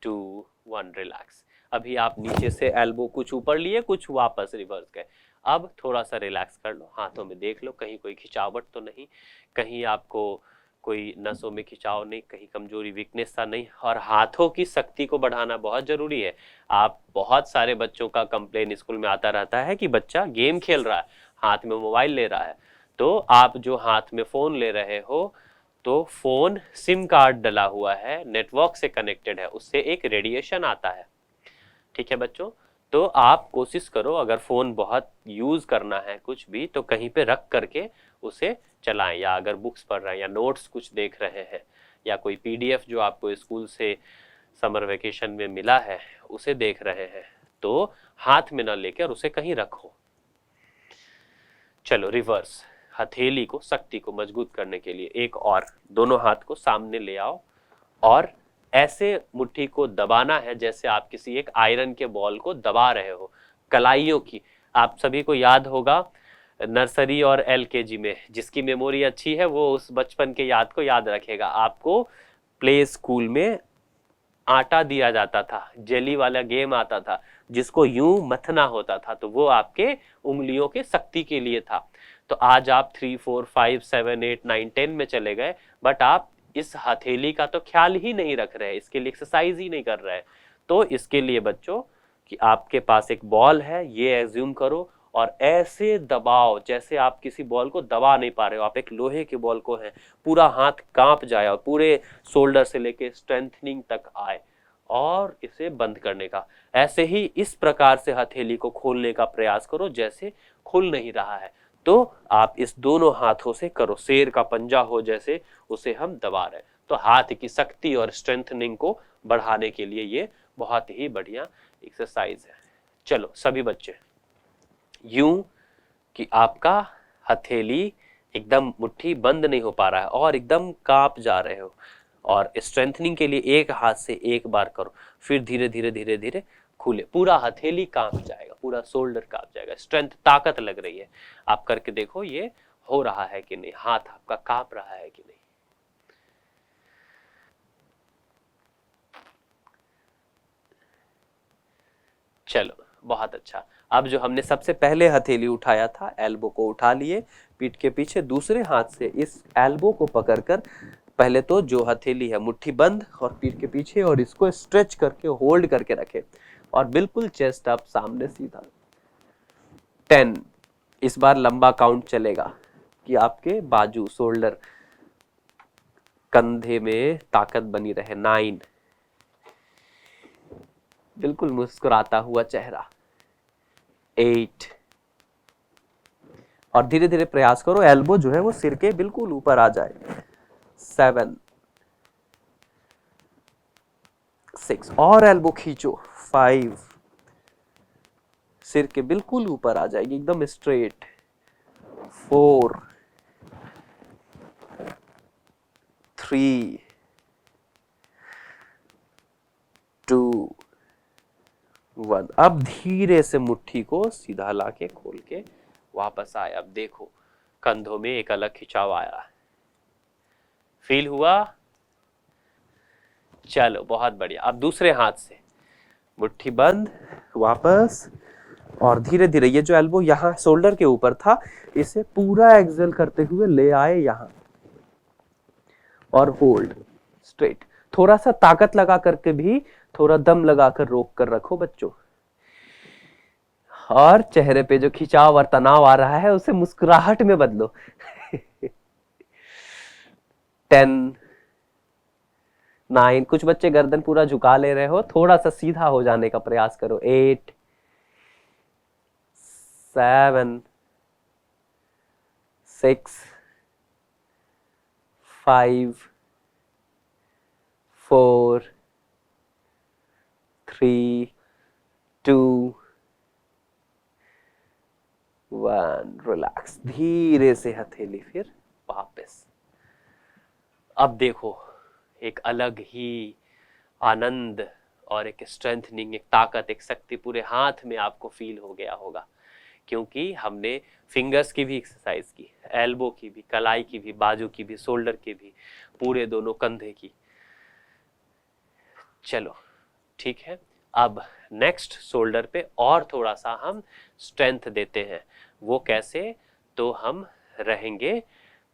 2, 1 रिलैक्स। अभी आप नीचे से एल्बो कुछ ऊपर लिए, कुछ वापस रिवर्स गए। अब थोड़ा सा रिलैक्स कर लो, हाथों में देख लो कहीं कोई खिंचावट तो नहीं, कहीं आपको कोई नसों में खिंचाव नहीं, कहीं कमजोरी वीकनेस सा नहीं। और हाथों की शक्ति को बढ़ाना बहुत जरूरी है। आप बहुत सारे बच्चों का कंप्लेन स्कूल में आता रहता है कि बच्चा गेम खेल रहा है, हाथ में मोबाइल ले रहा है। तो आप जो हाथ में फोन ले रहे हो, तो फोन सिम कार्ड डला हुआ है, नेटवर्क से कनेक्टेड है, उससे एक रेडिएशन आता है। ठीक है बच्चों, तो आप कोशिश करो अगर फोन बहुत यूज करना है कुछ भी तो कहीं पे रख करके उसे चलाएं, या अगर बुक्स पढ़ रहे हैं या नोट्स कुछ देख रहे हैं या कोई पीडीएफ जो आपको स्कूल से समर वेकेशन में मिला है उसे देख रहे हैं तो हाथ में ना लेकर उसे कहीं रखो। चलो रिवर्स, हथेली को शक्ति को मजबूत करने के लिए एक और, दोनों हाथ को सामने ले आओ और ऐसे मुट्ठी को दबाना है जैसे आप किसी एक आयरन के बॉल को दबा रहे हो, कलाइयों की। आप सभी को याद होगा नर्सरी और एलकेजी में, जिसकी मेमोरी अच्छी है वो उस बचपन के याद को याद रखेगा। आपको प्ले स्कूल में आटा दिया जाता था, जेली वाला गेम आता था जिसको यूं मथना होता था, तो वो आपके उंगलियों के शक्ति के लिए था। तो आज आप 3, 4, 5, 7, 8, 9, 10 में चले गए, बट आप इस हथेली का तो ख्याल ही नहीं रख रहे, इसके लिए एक्सरसाइज ही नहीं कर रहे। तो इसके लिए बच्चों कि आपके पास एक बॉल है, ये एज्यूम करो और ऐसे दबाओ जैसे आप किसी बॉल को दबा नहीं पा रहे हो, आप एक लोहे के बॉल को है, पूरा हाथ कांप जाए और पूरे शोल्डर से लेके स्ट्रेंथनिंग तक आए और इसे बंद करने का। ऐसे ही इस प्रकार से हथेली को खोलने का प्रयास करो जैसे खुल नहीं रहा है। तो आप इस दोनों हाथों से करो, शेर का पंजा हो जैसे उसे हम दबा रहे हैं। तो हाथ की शक्ति और स्ट्रेंथनिंग को बढ़ाने के लिए ये बहुत ही बढ़िया एक्सरसाइज है। चलो सभी बच्चे यूं कि आपका हथेली एकदम मुट्ठी बंद नहीं हो पा रहा है और एकदम कांप जा रहे हो, और स्ट्रेंथनिंग के लिए एक हाथ से एक बार करो, फिर धीरे धीरे धीरे धीरे खुले, पूरा हथेली कांप जाएगा, पूरा शोल्डर कांप जाएगा, स्ट्रेंथ ताकत लग रही है। आप करके देखो ये हो रहा है कि नहीं, हाथ आपका कांप रहा है कि नहीं। चलो बहुत अच्छा। अब जो हमने सबसे पहले हथेली उठाया था, एल्बो को उठा लिए पीठ के पीछे, दूसरे हाथ से इस एल्बो को पकड़कर पहले तो जो हथेली है मुट्ठी बंद और पीठ के पीछे, और इसको स्ट्रेच करके होल्ड करके रखे और बिल्कुल चेस्ट अप, सामने सीधा 10। इस बार लंबा काउंट चलेगा कि आपके बाजू, शोल्डर, कंधे में ताकत बनी रहे। 9, बिल्कुल मुस्कुराता हुआ चेहरा। 8, और धीरे धीरे प्रयास करो एल्बो जो है वो सिर के बिल्कुल ऊपर आ जाए। 7, 6, और एल्बो खींचो। 5, सिर के बिल्कुल ऊपर आ जाएगी, एकदम स्ट्रेट। 4, 3, बंद। अब धीरे से मुट्ठी को सीधा लाके खोल के वापस आए। अब देखो कंधों में एक अलग खिंचाव आया, फील हुआ? चलो बहुत बढ़िया। अब दूसरे हाथ से मुट्ठी बंद, वापस, और धीरे धीरे ये जो एल्बो यहाँ शोल्डर के ऊपर था इसे पूरा एक्सेल करते हुए ले आए यहाँ, और होल्ड स्ट्रेट। थोड़ा सा ताकत लगा करके भी, थोड़ा दम लगाकर रोक कर रखो बच्चों, और चेहरे पे जो खिंचाव और तनाव आ रहा है उसे मुस्कुराहट में बदलो। 10, 9, कुछ बच्चे गर्दन पूरा झुका ले रहे हो, थोड़ा सा सीधा हो जाने का प्रयास करो। 8, 7, 6, 5, 4, 3, 2, 1। रिलैक्स। धीरे से हथेली फिर वापस। अब देखो एक अलग ही आनंद और एक स्ट्रेंथनिंग, एक ताकत, एक शक्ति पूरे हाथ में आपको फील हो गया होगा, क्योंकि हमने फिंगर्स की भी एक्सरसाइज की, एल्बो की भी, कलाई की भी, बाजू की भी, शोल्डर की भी, पूरे दोनों कंधे की। चलो ठीक है। अब नेक्स्ट शोल्डर पे और थोड़ा सा हम स्ट्रेंथ देते हैं। वो कैसे? तो हम रहेंगे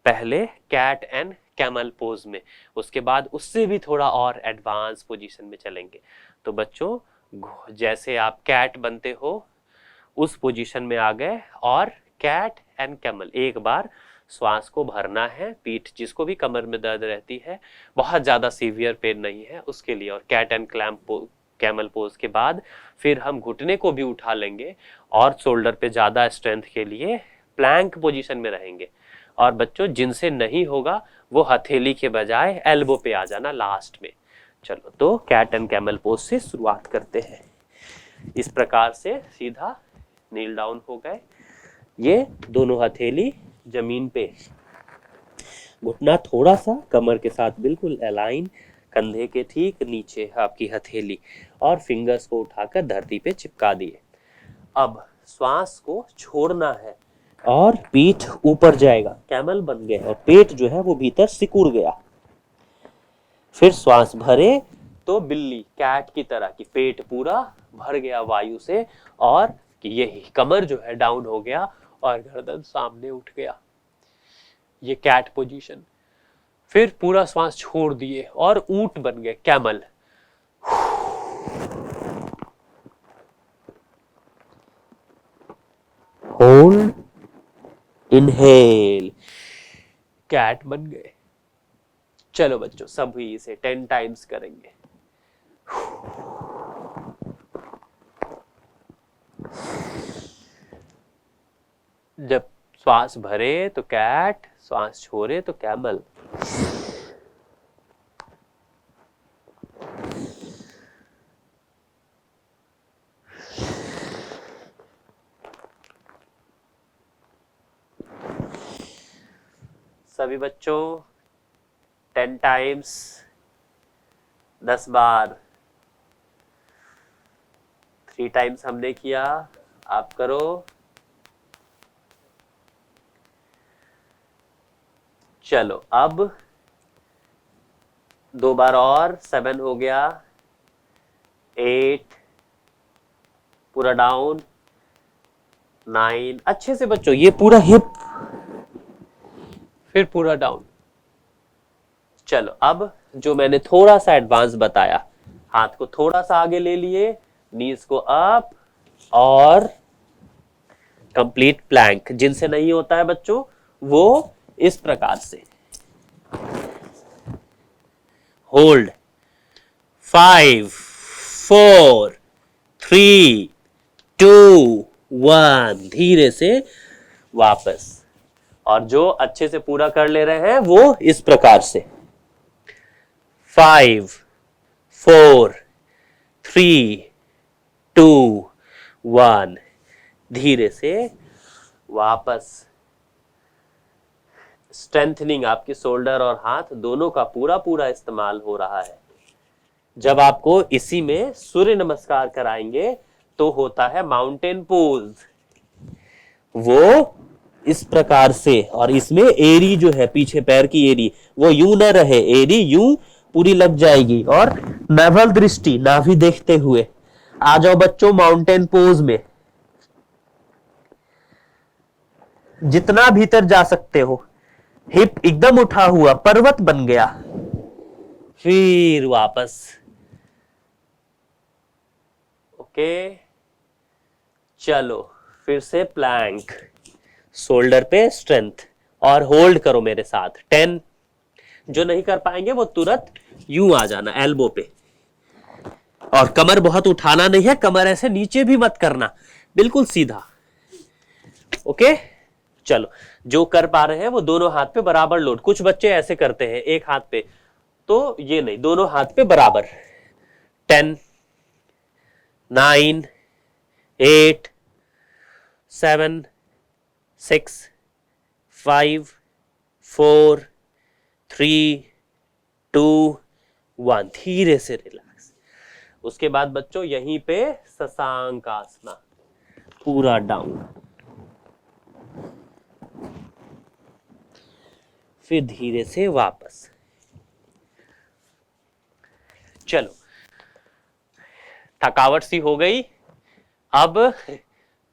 पहले कैट एंड कैमल पोज में, उसके बाद उससे भी थोड़ा और एडवांस पोजीशन में चलेंगे। तो बच्चों जैसे आप कैट बनते हो उस पोजीशन में आ गए, और कैट एंड कैमल। एक बार श्वास को भरना है, पीठ जिसको भी कमर में दर्द रहती है, बहुत ज्यादा सीवियर पेन नहीं है उसके लिए, और कैट एंड कैमल पोज के बाद फिर हम घुटने को भी उठा लेंगे, और शोल्डर पे ज्यादा स्ट्रेंथ के लिए प्लैंक पोजीशन में रहेंगे। और बच्चों जिनसे नहीं होगा वो हथेली के बजाय एल्बो पे आ जाना लास्ट में। चलो तो कैट एंड कैमल पोज से शुरुआत करते हैं। इस प्रकार से सीधा नील डाउन हो गए, ये दोनों हथेली जमीन पे, घुटना थोड़ा सा कमर के साथ बिल्कुल अलाइन, कंधे के ठीक नीचे आपकी हथेली, और फिंगर्स को उठाकर धरती पे चिपका दिए। अब श्वास को छोड़ना है और पीठ ऊपर जाएगा, कैमल बन गए, और पेट जो है वो भीतर सिकुड़ गया। फिर श्वास भरे तो बिल्ली, कैट की तरह की, पेट पूरा भर गया वायु से, और कि यही कमर जो है डाउन हो गया और गर्दन सामने उठ गया, ये कैट पोजीशन। फिर पूरा श्वास छोड़ दिए और ऊंट बन गए, कैमल। होल्ड, इनहेल, कैट बन गए। चलो बच्चों सभी इसे 10 टाइम्स करेंगे। जब श्वास भरे तो कैट, श्वास छोड़े तो कैमल। सभी बच्चों 10 टाइम्स, 10 बार। 3 टाइम्स हमने किया, आप करो। चलो अब 2 बार और, 7 हो गया, 8, पूरा डाउन, 9। अच्छे से बच्चों ये पूरा हिप, फिर पूरा डाउन। चलो अब जो मैंने थोड़ा सा एडवांस बताया, हाथ को थोड़ा सा आगे ले लिए, नीज को अप, और कंप्लीट प्लैंक। जिनसे नहीं होता है बच्चों वो इस प्रकार से होल्ड, 5, 4, 3, 2, 1, धीरे से वापस। और जो अच्छे से पूरा कर ले रहे हैं वो इस प्रकार से 5, 4, 3, 2, 1, धीरे से वापस। स्ट्रेंथनिंग आपके शोल्डर और हाथ दोनों का पूरा पूरा इस्तेमाल हो रहा है। जब आपको इसी में सूर्य नमस्कार कराएंगे तो होता है माउंटेन पोज। वो इस प्रकार से, और इसमें एरी जो है पीछे पैर की एरी वो यूं न रहे, एरी यूं पूरी लग जाएगी, और नभल दृष्टि, नाभि देखते हुए। आ जाओ बच्चों माउंटेन पोज में, जितना भीतर जा सकते हो। हिप एकदम उठा हुआ, पर्वत बन गया। फिर वापस, ओके। चलो फिर से प्लैंक, शोल्डर पे स्ट्रेंथ, और होल्ड करो मेरे साथ 10। जो नहीं कर पाएंगे वो तुरंत यूं आ जाना एल्बो पे, और कमर बहुत उठाना नहीं है, कमर ऐसे नीचे भी मत करना, बिल्कुल सीधा। ओके, चलो जो कर पा रहे हैं वो दोनों हाथ पे बराबर लोड। कुछ बच्चे ऐसे करते हैं एक हाथ पे, तो ये नहीं, दोनों हाथ पे बराबर। 10, 9, 8, 7, 6, 5, 4, 3, 2, 1। धीरे से रिलैक्स। उसके बाद बच्चों यहीं पे शशांक आसना, पूरा डाउन। फिर धीरे से वापस। चलो, थकावट सी हो गई, अब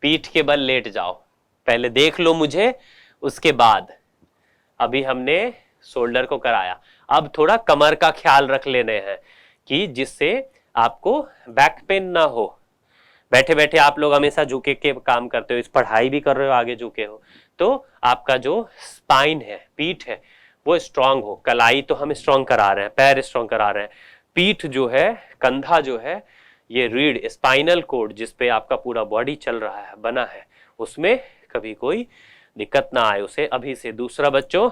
पीठ के बल लेट जाओ। पहले देख लो मुझे, उसके बाद अभी हमने शोल्डर को कराया, अब थोड़ा कमर का ख्याल रख लेने हैं कि जिससे आपको बैक पेन ना हो। बैठे बैठे आप लोग हमेशा झुके के काम करते हो, इस पढ़ाई भी कर रहे हो, आगे झुके हो, तो आपका जो स्पाइन है, पीठ है, वो स्ट्रांग हो। कलाई तो हम स्ट्रांग करा रहे हैं, पैर स्ट्रांग करा रहे हैं, पीठ जो है, कंधा जो है, ये रीढ़, स्पाइनल कोड जिसपे आपका पूरा बॉडी चल रहा है, बना है, उसमें कभी कोई दिक्कत ना आए उसे अभी से। दूसरा बच्चों,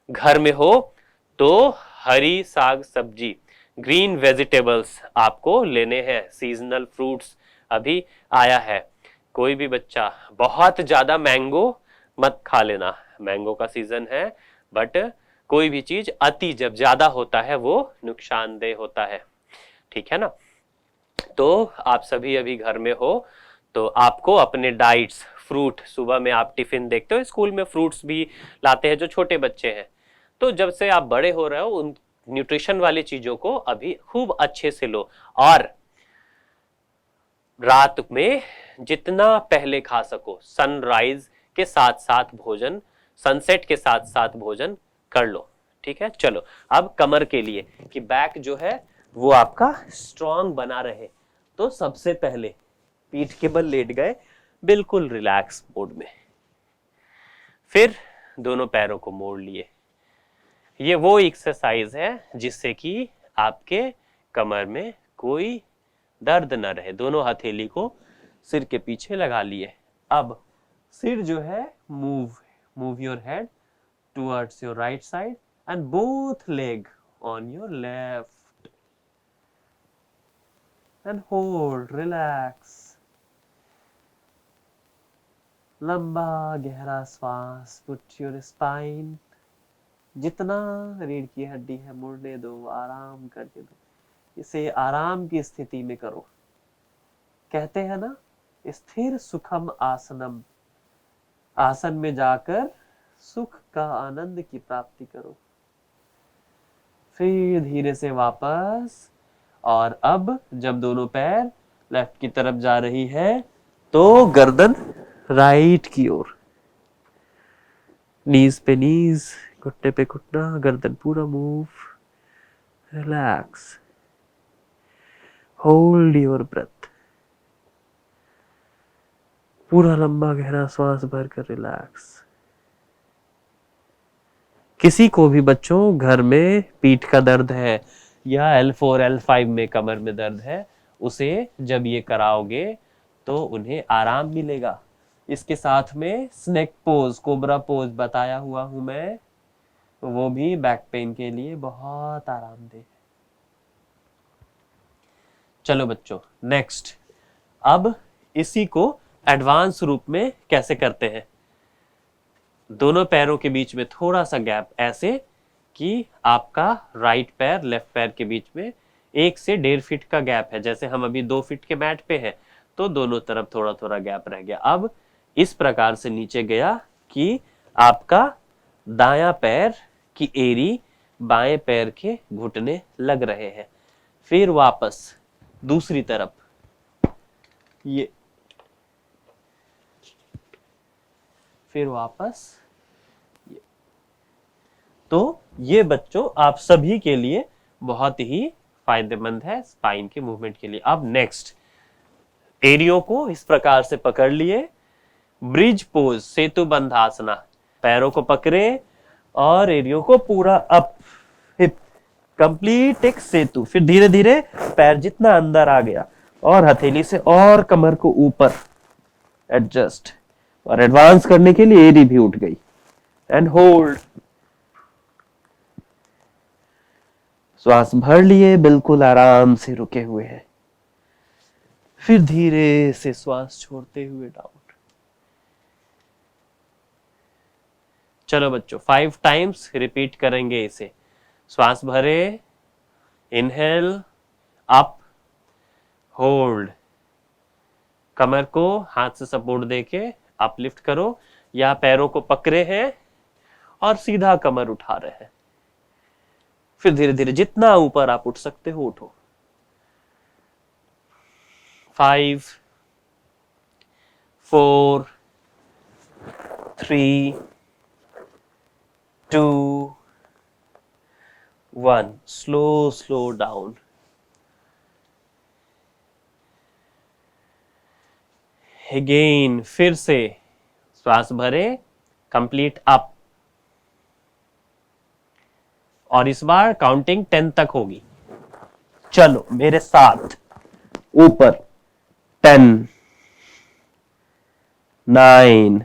घर में हो तो हरी साग सब्जी, ग्रीन वेजिटेबल्स आपको लेने हैं। सीजनल फ्रूट्स अभी आया है। कोई भी बच्चा बहुत ज्यादा मैंगो मत खा लेना, मैंगो का सीजन है, बट कोई भी चीज अति जब ज्यादा होता है वो नुकसानदेह होता है, ठीक है ना। तो आप सभी अभी घर में हो तो आपको अपने डाइट्स, फ्रूट, सुबह में आप टिफिन देखते हो स्कूल में फ्रूट्स भी लाते हैं जो छोटे बच्चे हैं, तो जब से आप बड़े हो रहे हो उन न्यूट्रिशन वाली चीजों को अभी खूब अच्छे से लो। और रात में जितना पहले खा सको, सनराइज के साथ साथ भोजन, सनसेट के साथ साथ भोजन कर लो, ठीक है। चलो अब कमर के लिए कि बैक जो है वो आपका स्ट्रांग बना रहे, तो सबसे पहले पीठ के बल लेट गए बिल्कुल रिलैक्स मोड में, फिर दोनों पैरों को मोड़ लिए। ये वो एक्सरसाइज है जिससे कि आपके कमर में कोई दर्द न रहे। दोनों हथेली को सिर के पीछे लगा लिए। अब सिर जो है move your head towards your right side and both leg on your left and hold, relax. लंबा गहरा श्वास, पुट योर स्पाइन, जितना रीढ़ की हड्डी है मुड़ने दो, आराम करके दो। इसे आराम की स्थिति में करो। कहते हैं ना, स्थिर सुखम आसनम, आसन में जाकर सुख का आनंद की प्राप्ति करो। फिर धीरे से वापस, और अब जब दोनों पैर लेफ्ट की तरफ जा रही है तो गर्दन राइट की ओर, नीज पे नीज, घुटने पे घुटना, गर्दन पूरा move, relax, hold your breath. पूरा लंबा गहरा श्वास भरकर रिलैक्स। किसी को भी बच्चों घर में पीठ का दर्द है या L4 L5 में कमर में दर्द है, उसे जब ये कराओगे तो उन्हें आराम मिलेगा। इसके साथ में स्नेक पोज, कोबरा पोज बताया हुआ हूं मैं, वो भी बैक पेन के लिए बहुत आरामदेह है। चलो बच्चों, नेक्स्ट, अब इसी को एडवांस रूप में कैसे करते हैं। दोनों पैरों के बीच में थोड़ा सा गैप, ऐसे कि आपका राइट पैर लेफ्ट पैर के बीच में 1 से 1.5 फीट का गैप है। जैसे हम अभी 2 फीट के मैट पे हैं, तो दोनों तरफ थोड़ा थोड़ा गैप रह गया। अब इस प्रकार से नीचे गया कि आपका दायां पैर की एड़ी बाएं पैर के घुटने लग रहे हैं। फिर वापस दूसरी तरफ ये, फिर वापस ये। तो ये बच्चों आप सभी के लिए बहुत ही फायदेमंद है स्पाइन के मूवमेंट के लिए। अब नेक्स्ट, एड़ियों को इस प्रकार से पकड़ लिए, ब्रिज पोज, सेतु बंधासना, पैरों को पकड़े और एड़ियों को पूरा अप, हिप, कंप्लीट एक सेतु। फिर धीरे धीरे पैर जितना अंदर आ गया और हथेली से और कमर को ऊपर एडजस्ट, और एडवांस करने के लिए एड़ी भी उठ गई। एंड होल्ड, श्वास भर लिए, बिल्कुल आराम से रुके हुए हैं। फिर धीरे से श्वास छोड़ते हुए डाउन। चलो बच्चों 5 टाइम्स रिपीट करेंगे इसे। श्वास भरे, इनहेल, अप, होल्ड, कमर को हाथ से सपोर्ट देके अपलिफ्ट करो या पैरों को पकड़े हैं और सीधा कमर उठा रहे हैं। फिर धीरे धीरे जितना ऊपर आप उठ सकते हो उठो। 5 4 3 2 1, स्लो डाउन। अगेन, फिर से श्वास भरे, कंप्लीट अप, और इस बार काउंटिंग 10 तक होगी। चलो मेरे साथ, ऊपर 10 9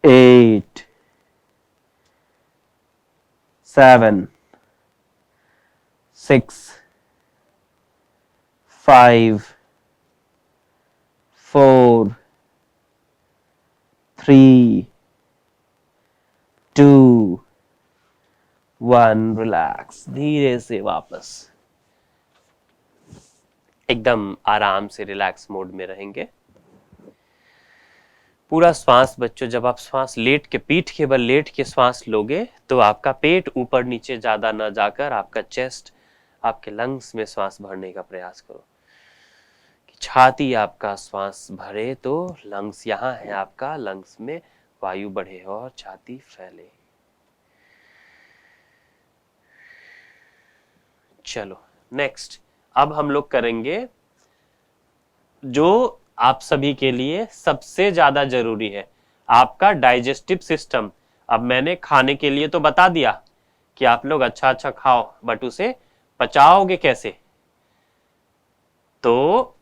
8 7 6 5 4 3 2 1, रिलैक्स। धीरे से वापस एकदम आराम से रिलैक्स मोड में रहेंगे। पूरा श्वास बच्चों, जब आप श्वास लेट के, पीठ के बल लेट के श्वास लोगे तो आपका पेट ऊपर नीचे ज्यादा ना जाकर आपका चेस्ट, आपके लंग्स में श्वास भरने का प्रयास करो। कि छाती आपका श्वास भरे तो लंग्स यहाँ है आपका, लंग्स में वायु बढ़े और छाती फैले। चलो नेक्स्ट, अब हम लोग करेंगे जो आप सभी के लिए सबसे ज्यादा जरूरी है, आपका डाइजेस्टिव सिस्टम। अब मैंने खाने के लिए तो बता दिया कि आप लोग अच्छा अच्छा खाओ, बट उसे पचाओगे कैसे? तो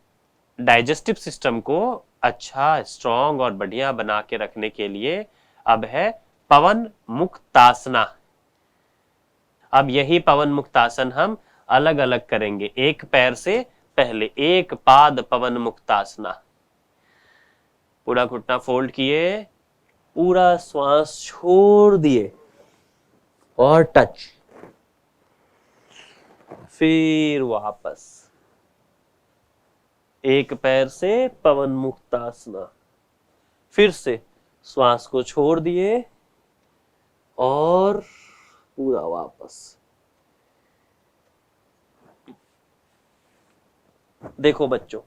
डाइजेस्टिव सिस्टम को अच्छा, स्ट्रॉन्ग और बढ़िया बना के रखने के लिए अब है पवन मुक्तासना। अब यही पवन मुक्तासन हम अलग अलग करेंगे। एक पैर से पहले एक पाद पवन मुक्तासना, पूरा घुटना फोल्ड किए, पूरा श्वास छोड़ दिए और टच, फिर वापस एक पैर से पवन मुक्तासना, फिर से श्वास को छोड़ दिए और पूरा वापस। देखो बच्चों,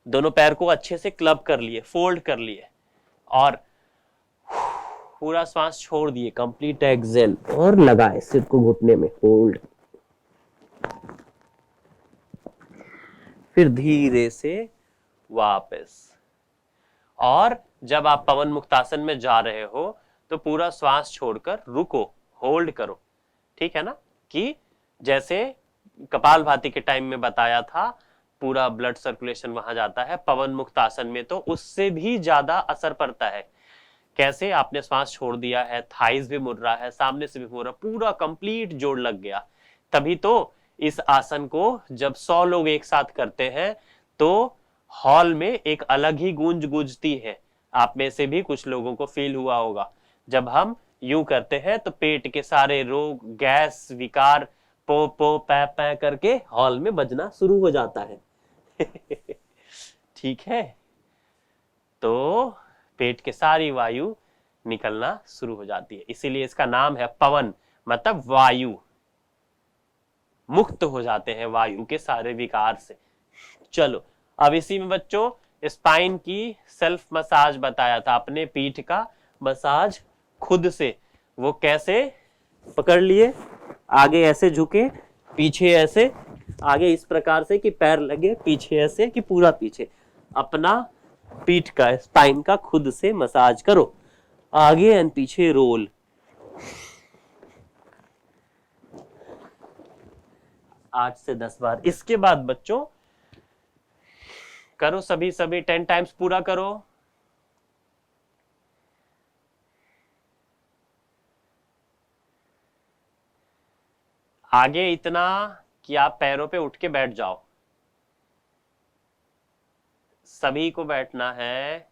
दोनों पैर को अच्छे से क्लब कर लिए, फोल्ड कर लिए और पूरा श्वास छोड़ दिए, कंप्लीट एक्सेल, और लगाए सिर को घुटने में, होल्ड। फिर धीरे से वापस। और जब आप पवन मुक्तासन में जा रहे हो तो पूरा श्वास छोड़कर रुको, होल्ड करो, ठीक है ना? कि जैसे कपालभाति के टाइम में बताया था, पूरा ब्लड सर्कुलेशन वहां जाता है। पवन मुक्तासन में तो उससे भी ज्यादा असर पड़ता है। कैसे? आपने श्वास छोड़ दिया है, थाइज भी मुड़ रहा है, सामने से भी मुड़ रहा, पूरा कंप्लीट जोड़ लग गया। तभी तो इस आसन को जब 100 लोग एक साथ करते हैं तो हॉल में एक अलग ही गूंज गूंजती है। आप में से भी कुछ लोगों को फील हुआ होगा। जब हम यूं करते हैं तो पेट के सारे रोग, गैस, विकार पो पो पै पै करके हॉल में बजना शुरू हो जाता है। ठीक है, तो पेट के सारी वायु निकलना शुरू हो जाती है, इसीलिए इसका नाम है पवन, मतलब वायु, मुक्त हो जाते हैं वायु के सारे विकार से। चलो अब इसी में बच्चों स्पाइन की सेल्फ मसाज बताया था, अपने पीठ का मसाज खुद से। वो कैसे? पकड़ लिए, आगे ऐसे झुके, पीछे ऐसे, आगे इस प्रकार से कि पैर लगे, पीछे ऐसे कि पूरा पीछे। अपना पीठ का, स्पाइन का खुद से मसाज करो, आगे एंड पीछे रोल। 8 से 10 बार। इसके बाद बच्चों करो सभी 10 टाइम्स पूरा करो। आगे इतना कि आप पैरों पे उठ के बैठ जाओ, सभी को बैठना है,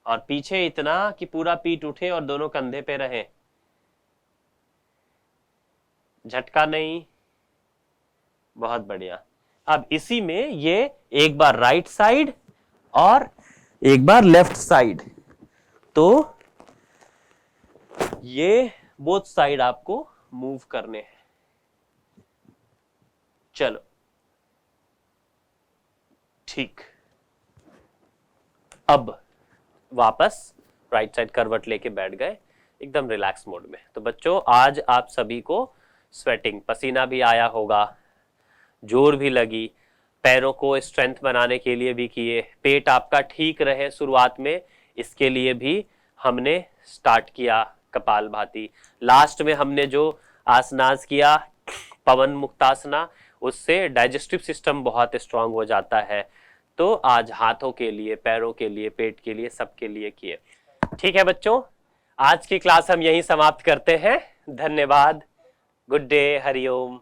और पीछे इतना कि पूरा पीठ उठे और दोनों कंधे पे रहे, झटका नहीं। बहुत बढ़िया। अब इसी में ये एक बार राइट साइड और एक बार लेफ्ट साइड, तो ये बोथ साइड आपको मूव करने हैं। चलो ठीक, अब वापस राइट साइड करवट लेके बैठ गए एकदम रिलैक्स मोड में। तो बच्चों आज आप सभी को स्वेटिंग, पसीना भी आया होगा, जोर भी लगी, पैरों को स्ट्रेंथ बनाने के लिए भी किए, पेट आपका ठीक रहे शुरुआत में, इसके लिए भी हमने स्टार्ट किया कपालभाति। लास्ट में हमने जो आसनास किया पवन मुक्तासना, उससे डाइजेस्टिव सिस्टम बहुत स्ट्रांग हो जाता है। तो आज हाथों के लिए, पैरों के लिए, पेट के लिए, सबके लिए किए। ठीक है बच्चों, आज की क्लास हम यहीं समाप्त करते हैं। धन्यवाद, गुड डे, हरिओम।